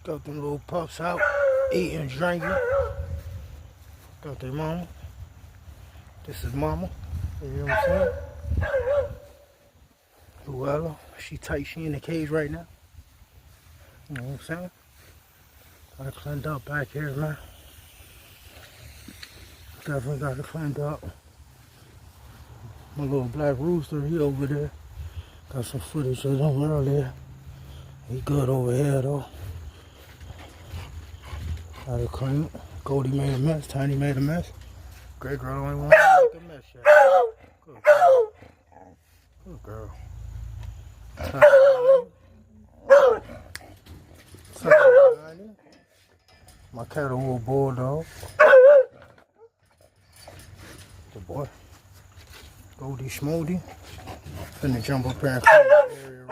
Got them little pups out, eating, drinking. Got their mama. This is mama. You know what I'm saying? Luella, she tight. She in the cage right now. You know what I'm saying? Got it cleaned up back here, man. Definitely got it cleaned up. My little black rooster, he over there. Got some footage of him earlier. He good over here though. Got it clean. Goldie made a mess. Tiny made a mess. Great girl only wanted to make a mess yet. Good girl. Good girl. Tiny. My cat a little bulldog. Good boy. Goldie Schmoldy. Finna jump up here and clean the area